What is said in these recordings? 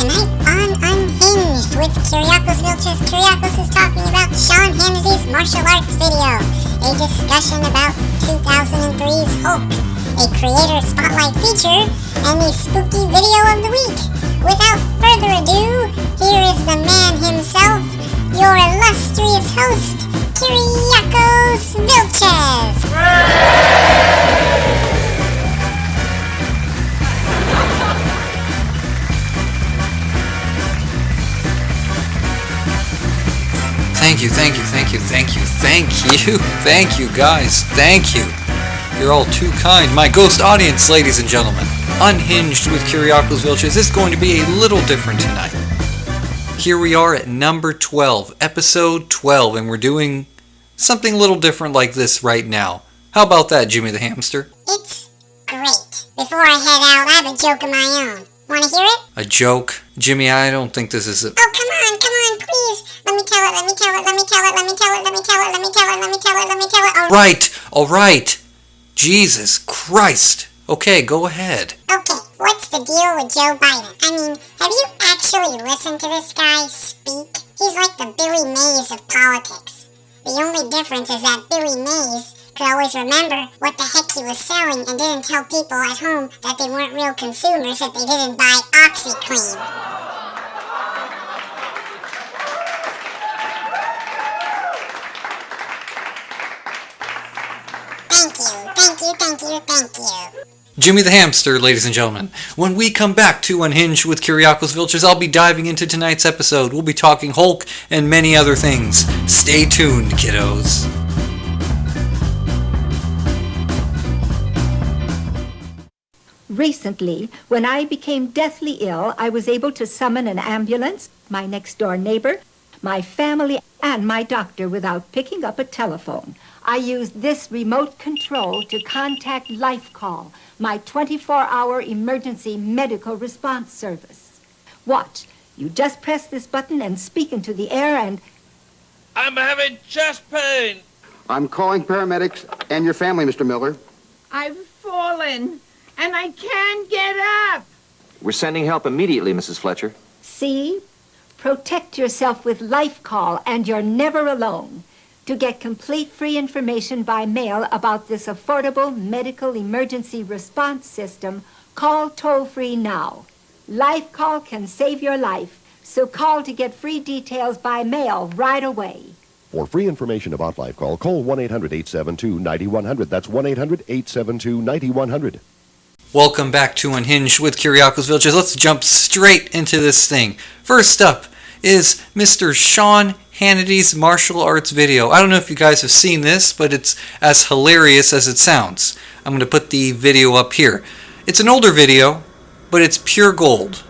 Tonight on Unhinged with Kiriakos Vilchez, Kiriakos is talking about Sean Hannity's martial arts video, a discussion about 2003's Hulk, a creator spotlight feature, and the spooky video of the week. Without further ado, here is the man himself, your illustrious host, Kiriakos Vilchez. Thank you guys, thank you. You're all too kind. My ghost audience, ladies and gentlemen. Unhinged with Kiriakos Vilchez is going to be a little different tonight. Here we are at number 12, episode 12, and we're doing something a little different like this right now. How about that, Jimmy the Hamster? It's great. Before I head out, I have a joke of my own. Want to hear it? A joke? Jimmy, I don't think this is a... Oh, come on, please. Let me tell it. All right. Jesus Christ. Okay, go ahead. Okay, what's the deal with Joe Biden? I mean, have you actually listened to this guy speak? He's like the Billy Mays of politics. The only difference is that Billy Mays could always remember what the heck he was selling and didn't tell people at home that they weren't real consumers if they didn't buy OxyClean. Thank you. Jimmy the Hamster, ladies and gentlemen. When we come back to Unhinged with Kiriakos Vilchez, I'll be diving into tonight's episode. We'll be talking Hulk and many other things. Stay tuned, kiddos. Recently, when I became deathly ill, I was able to summon an ambulance, my next-door neighbor, my family, and my doctor without picking up a telephone. I used this remote control to contact LifeCall, my 24-hour emergency medical response service. Watch. You just press this button and speak into the air and... I'm having chest pain. I'm calling paramedics and your family, Mr. Miller. I've fallen, and I can't get up. We're sending help immediately, Mrs. Fletcher. See? Protect yourself with LifeCall, and you're never alone. To get complete free information by mail about this affordable medical emergency response system, call toll-free now. LifeCall can save your life, so call to get free details by mail right away. For free information about LifeCall, call 1-800-872-9100. That's 1-800-872-9100. Welcome back to Unhinged with Kiriakos Vilchez. Let's jump straight into this thing. First up is Mr. Sean Hannity's martial arts video. I don't know if you guys have seen this, but it's as hilarious as it sounds. I'm going to put the video up here. It's an older video, but it's pure gold.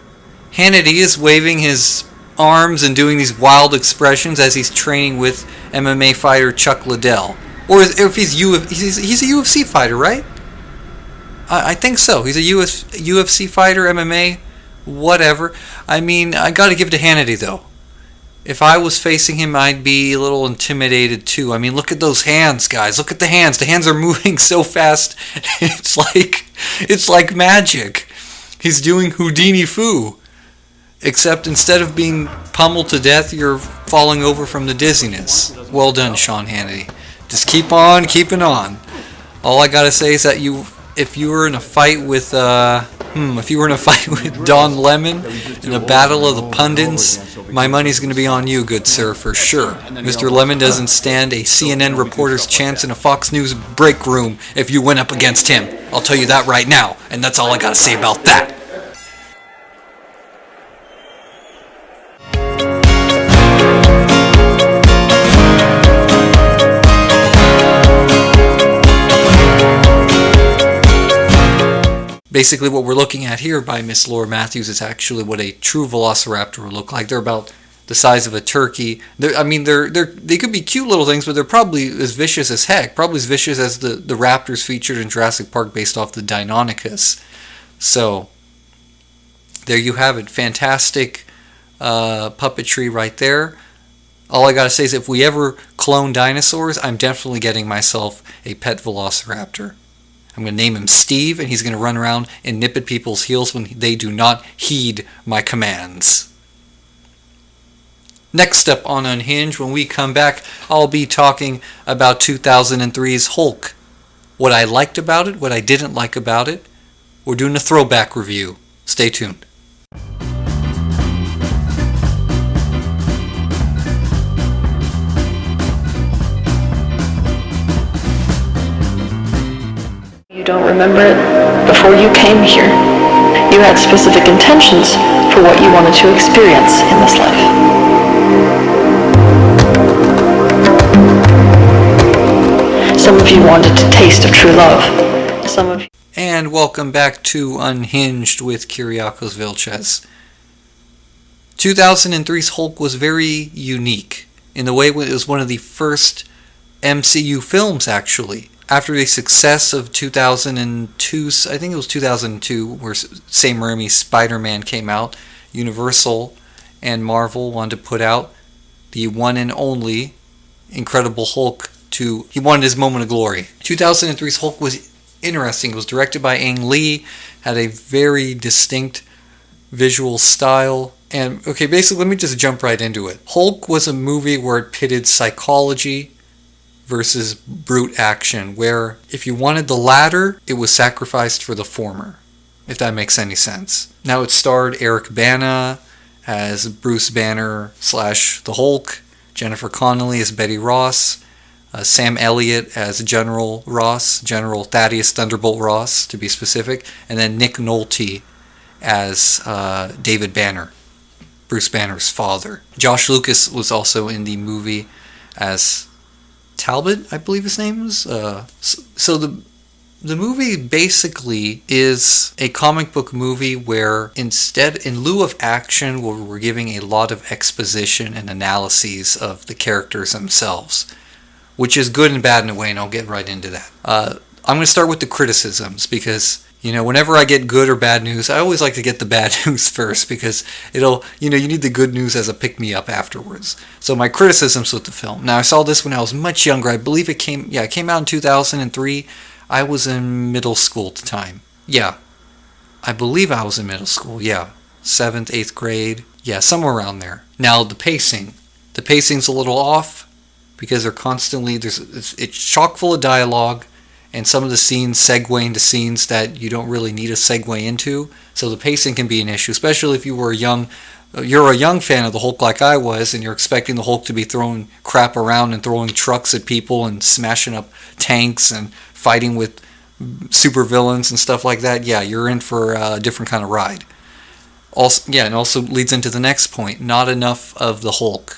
Hannity is waving his arms and doing these wild expressions as he's training with MMA fighter Chuck Liddell. Or if he's a UFC fighter, right? I think so. He's a UFC fighter, MMA, whatever. I mean, I got to give it to Hannity, though. If I was facing him, I'd be a little intimidated too. I mean, look at those hands, guys. Look at the hands. The hands are moving so fast. It's like magic. He's doing Houdini Foo. Except instead of being pummeled to death, you're falling over from the dizziness. Well done, Sean Hannity. Just keep on keeping on. All I gotta say is that if you were in a fight with Don Lemon in a battle of the pundits, my money's going to be on you, good sir, for sure. Mr. Lemon doesn't stand a CNN reporter's chance in a Fox News break room if you went up against him. I'll tell you that right now, and that's all I got to say about that. Basically, what we're looking at here by Miss Laura Mathews is actually what a true Velociraptor would look like. They're about the size of a turkey. They could be cute little things, but they're probably as vicious as heck. Probably as vicious as the raptors featured in Jurassic Park based off the Deinonychus. So, there you have it. Fantastic puppetry right there. All I gotta say is if we ever clone dinosaurs, I'm definitely getting myself a pet Velociraptor. I'm going to name him Steve, and he's going to run around and nip at people's heels when they do not heed my commands. Next up on Unhinged, when we come back, I'll be talking about 2003's Hulk. What I liked about it, what I didn't like about it. We're doing a throwback review. Stay tuned. You don't remember it before you came here. You had specific intentions for what you wanted to experience in this life. Some of you wanted to taste of true love. Some of you... And welcome back to Unhinged with Kiriakos Vilchez. 2003's Hulk was very unique in the way it was one of the first MCU films, actually. After the success of 2002, I think it was 2002, where Sam Raimi's Spider-Man came out, Universal and Marvel wanted to put out the one and only Incredible Hulk he wanted his moment of glory. 2003's Hulk was interesting. It was directed by Ang Lee, had a very distinct visual style. And, okay, basically, let me just jump right into it. Hulk was a movie where it pitted psychology versus brute action, where if you wanted the latter, it was sacrificed for the former, if that makes any sense. Now it starred Eric Bana as Bruce Banner / the Hulk, Jennifer Connelly as Betty Ross, Sam Elliott as General Ross, General Thaddeus Thunderbolt Ross, to be specific, and then Nick Nolte as David Banner, Bruce Banner's father. Josh Lucas was also in the movie as Talbot, I believe his name was. So the movie basically is a comic book movie where instead, in lieu of action, we're giving a lot of exposition and analyses of the characters themselves, which is good and bad in a way, and I'll get right into that. I'm going to start with the criticisms because, whenever I get good or bad news, I always like to get the bad news first because it'll, you need the good news as a pick-me-up afterwards. So my criticisms with the film. Now, I saw this when I was much younger. I believe it came out in 2003. I was in middle school at the time. Yeah, I believe I was in middle school, yeah. 7th, 8th grade. Yeah, somewhere around there. Now, the pacing. The pacing's a little off because they're constantly, it's chock full of dialogue, and some of the scenes segue into scenes that you don't really need a segue into. So the pacing can be an issue, especially if you're a young fan of the Hulk like I was, and you're expecting the Hulk to be throwing crap around and throwing trucks at people and smashing up tanks and fighting with supervillains and stuff like that. Yeah, you're in for a different kind of ride. And also leads into the next point, not enough of the Hulk.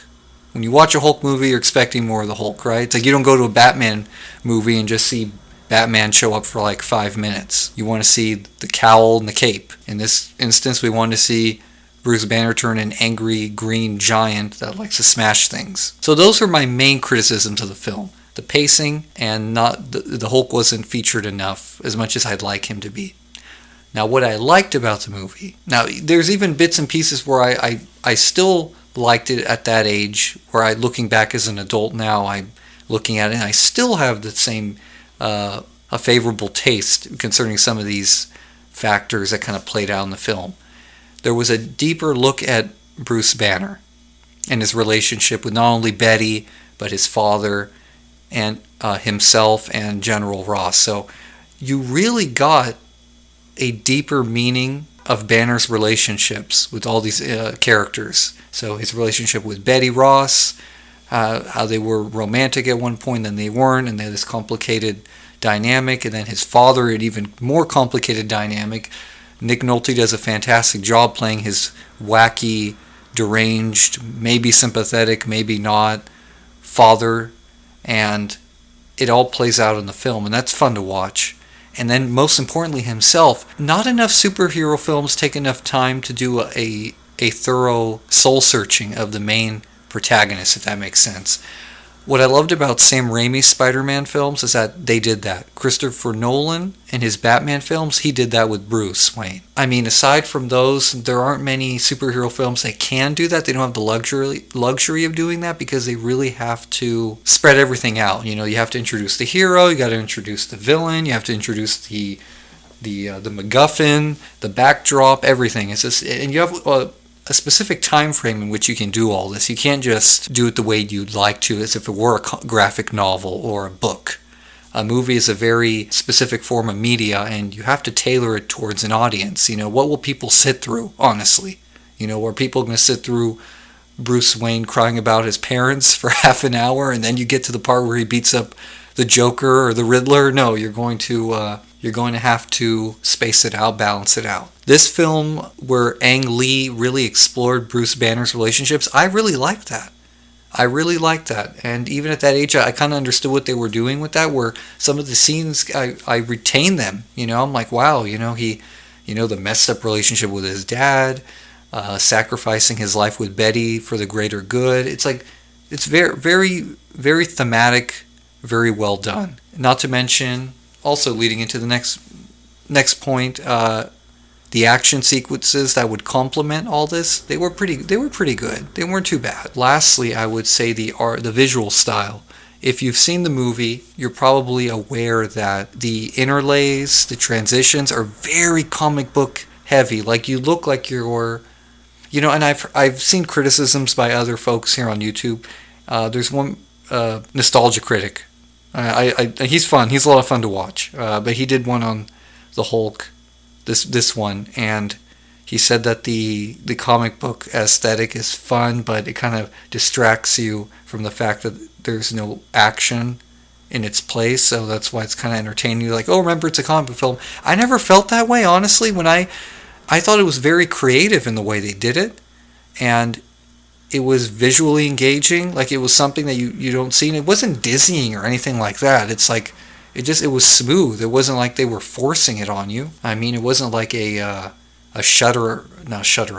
When you watch a Hulk movie, you're expecting more of the Hulk, right? It's like you don't go to a Batman movie and just see Batman show up for like 5 minutes. You want to see the cowl and the cape. In this instance, we want to see Bruce Banner turn an angry green giant that likes to smash things. So those were my main criticisms of the film. The pacing, and not the Hulk wasn't featured enough as much as I'd like him to be. Now, what I liked about the movie, now there's even bits and pieces where I still liked it at that age, where looking back as an adult now, I'm looking at it and I still have the same a favorable taste concerning some of these factors that kind of played out in the film. There was a deeper look at Bruce Banner and his relationship with not only Betty, but his father and himself and General Ross. So you really got a deeper meaning of Banner's relationships with all these characters. So his relationship with Betty Ross, how they were romantic at one point, then they weren't, and they had this complicated dynamic, and then his father, an even more complicated dynamic. Nick Nolte does a fantastic job playing his wacky, deranged, maybe sympathetic, maybe not, father, and it all plays out in the film, and that's fun to watch. And then, most importantly, himself. Not enough superhero films take enough time to do a thorough soul-searching of the main protagonist, if that makes sense. What I loved about Sam Raimi's Spider-Man films is that they did that. Christopher Nolan in his Batman films, he did that with Bruce Wayne. I mean, aside from those, there aren't many superhero films that can do that. They don't have the luxury of doing that because they really have to spread everything out. You know, you have to introduce the hero, you got to introduce the villain, you have to introduce the MacGuffin, the backdrop, everything. It's just, and you have a specific time frame in which you can do all this. You can't just do it the way you'd like to, as if it were a graphic novel or a book. A movie is a very specific form of media, and you have to tailor it towards an audience. You know, what will people sit through, honestly? You know, are people going to sit through Bruce Wayne crying about his parents for half an hour, and then you get to the part where he beats up the Joker or the Riddler? No, you're going to have to space it out, balance it out. This film, where Ang Lee really explored Bruce Banner's relationships, I really liked that. And even at that age, I kind of understood what they were doing with that, where some of the scenes, I retained them. You know, I'm like, wow, you know, the messed up relationship with his dad, sacrificing his life with Betty for the greater good. It's like, it's very, very, very thematic, very well done. Not to mention, also leading into the next point, the action sequences that would complement all this, they were pretty good. They weren't too bad. Lastly, I would say the visual style. If you've seen the movie, you're probably aware that the interlays, the transitions are very comic book heavy. Like, you look like you're, you know, and I've seen criticisms by other folks here on YouTube. There's one nostalgia critic. He's fun. He's a lot of fun to watch. But he did one on the Hulk, this one, and he said that the comic book aesthetic is fun, but it kind of distracts you from the fact that there's no action in its place. So that's why it's kind of entertaining. You're like, oh, remember, it's a comic book film. I never felt that way, honestly. When I thought it was very creative in the way they did it, and it was visually engaging. Like, it was something that you don't see, and it wasn't dizzying or anything like that. It's like, it was smooth. It wasn't like they were forcing it on you. I mean, it wasn't like not Shutter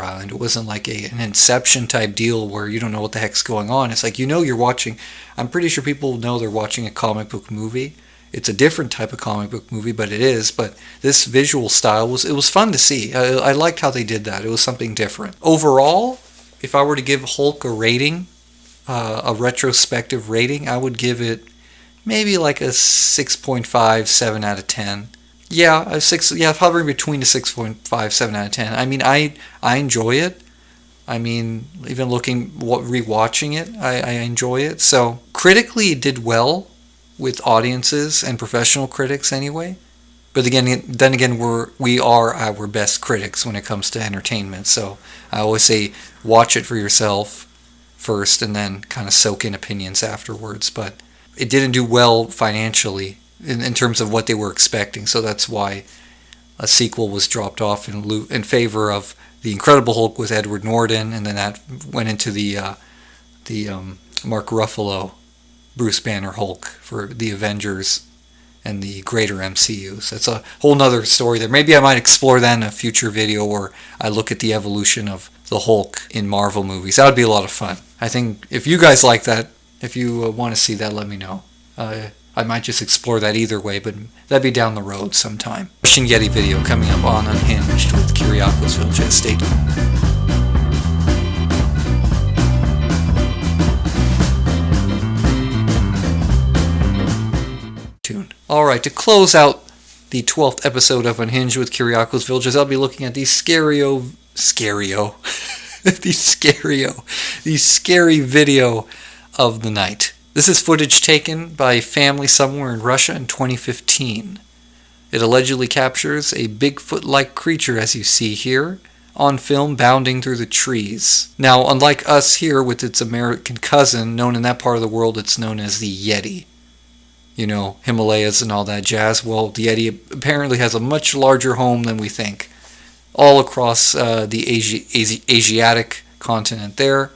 Island. It wasn't like an Inception type deal where you don't know what the heck's going on. It's like, you know, you're watching, I'm pretty sure people know they're watching a comic book movie. It's a different type of comic book movie, but it is. But this visual style was fun to see. I liked how they did that. It was something different. Overall, if I were to give Hulk a rating, a retrospective rating, I would give it maybe like a 6.5, 7 out of 10. Yeah, hovering between a 6.5, 7 out of 10. I mean, I enjoy it. I mean, even rewatching it, I enjoy it. So critically, it did well with audiences and professional critics anyway. But then again, we are our best critics when it comes to entertainment. So I always say, watch it for yourself first, and then kind of soak in opinions afterwards. But it didn't do well financially in terms of what they were expecting. So that's why a sequel was dropped off in favor of The Incredible Hulk with Edward Norton, and then that went into the Mark Ruffalo Bruce Banner Hulk for the Avengers and the greater MCU. So that's a whole nother story there. Maybe I might explore that in a future video where I look at the evolution of the Hulk in Marvel movies. That would be a lot of fun. I think if you guys like that, if you want to see that, let me know. I might just explore that either way, but that'd be down the road sometime. Russian Yeti video coming up on Unhinged with Kiriakos Vilchez. Stay tuned. Alright, to close out the 12th episode of Unhinged with Kiriakos Vilchez, I'll be looking at the scary video of the night. This is footage taken by a family somewhere in Russia in 2015. It allegedly captures a Bigfoot-like creature, as you see here, on film bounding through the trees. Now, unlike us here with its American cousin, known in that part of the world, it's known as the yeti. You know, Himalayas and all that jazz. Well, the yeti apparently has a much larger home than we think. All across the Asiatic continent there.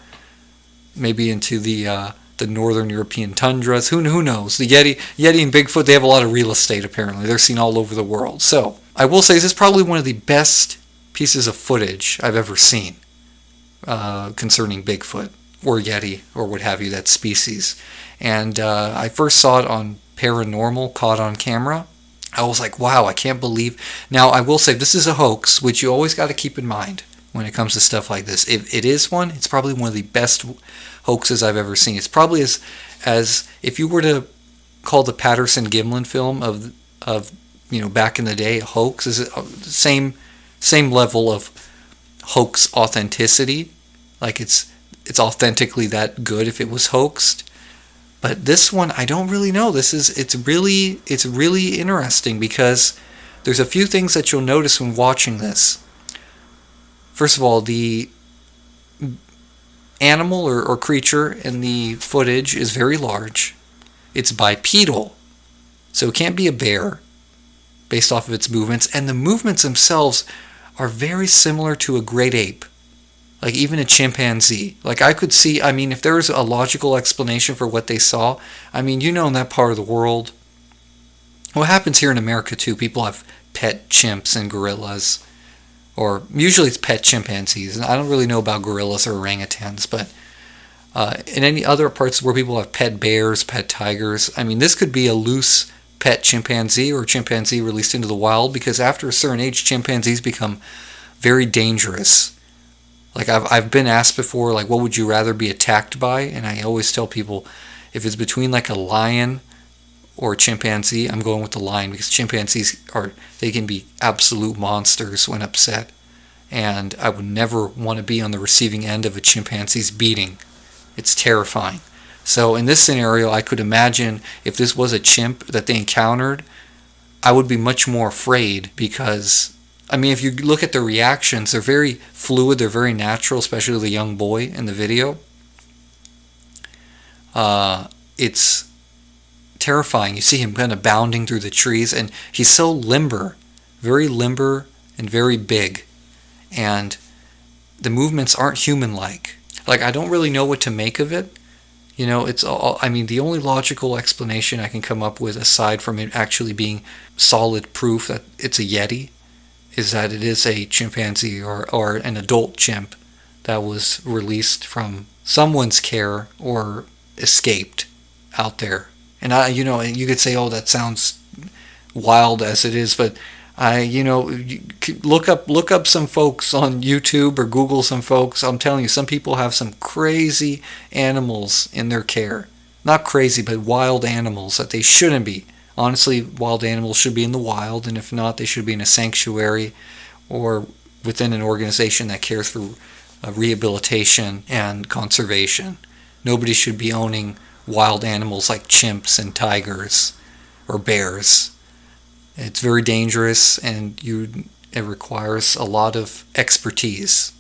Maybe into the northern European tundras. Who knows? The Yeti and Bigfoot, they have a lot of real estate apparently. They're seen all over the world. So, I will say this is probably one of the best pieces of footage I've ever seen concerning Bigfoot. or yeti or what have you, that species. And I first saw it on Paranormal, caught on camera. I was like, wow, I can't believe. Now, I will say this is a hoax, which you always got to keep in mind when it comes to stuff like this. If it is one, it's probably one of the best hoaxes I've ever seen. It's probably as if you were to call the Patterson-Gimlin film of back in the day a hoax, is it same level of hoax authenticity. Like it's authentically that good if it was hoaxed. But this one, I don't really know. It's really interesting because there's a few things that you'll notice when watching this. First of all, the animal or creature in the footage is very large. It's bipedal, so it can't be a bear based off of its movements. And the movements themselves are very similar to a great ape. Like even a chimpanzee. Like I could see, if there was a logical explanation for what they saw, in that part of the world, what happens here in America too, people have pet chimps and gorillas, or usually it's pet chimpanzees. And I don't really know about gorillas or orangutans, but in any other parts where people have pet bears, pet tigers, this could be a loose pet chimpanzee or chimpanzee released into the wild, because after a certain age, chimpanzees become very dangerous. Like I've been asked before, like, what would you rather be attacked by? And I always tell people, if it's between like a lion or a chimpanzee, I'm going with the lion, because chimpanzees they can be absolute monsters when upset. And I would never want to be on the receiving end of a chimpanzee's beating. It's terrifying. So in this scenario, I could imagine if this was a chimp that they encountered, I would be much more afraid, because if you look at the reactions, they're very fluid, they're very natural, especially the young boy in the video. It's terrifying. You see him kind of bounding through the trees, and he's so limber and very big. And the movements aren't human-like. Like, I don't really know what to make of it. It's all, the only logical explanation I can come up with, aside from it actually being solid proof that it's a yeti, is that it is a chimpanzee or an adult chimp that was released from someone's care or escaped out there. And you could say, oh, that sounds wild as it is, but look up some folks on YouTube or Google some folks. I'm telling you, some people have some crazy animals in their care. Not crazy, but wild animals that they shouldn't be. Honestly, wild animals should be in the wild, and if not, they should be in a sanctuary or within an organization that cares for rehabilitation and conservation. Nobody should be owning wild animals like chimps and tigers or bears. It's very dangerous, and it requires a lot of expertise.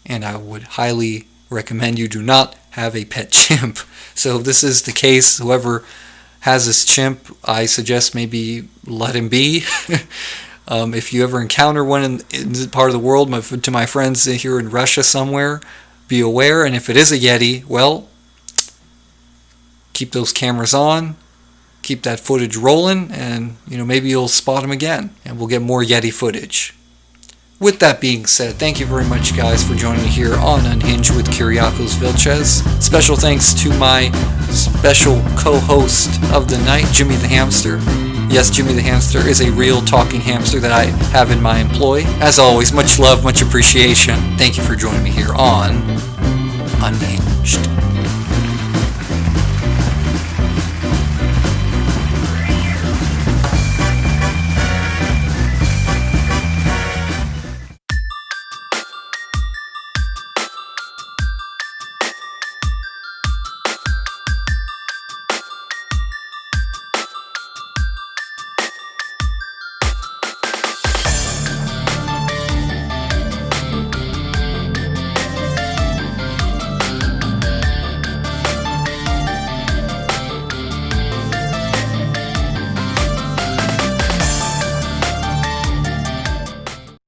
And I would highly recommend you do not have a pet chimp. So if this is the case, whoever has this chimp, I suggest maybe let him be. If you ever encounter one in this part of the world, to my friends here in Russia somewhere, be aware. And if it is a yeti, well, keep those cameras on, keep that footage rolling, and maybe you'll spot him again, and we'll get more yeti footage. With that being said, thank you very much, guys, for joining me here on Unhinged with Kiriakos Vilchez. Special thanks to my special co-host of the night, Jimmy the Hamster. Yes, Jimmy the Hamster is a real talking hamster that I have in my employ. As always, much love, much appreciation. Thank you for joining me here on Unhinged.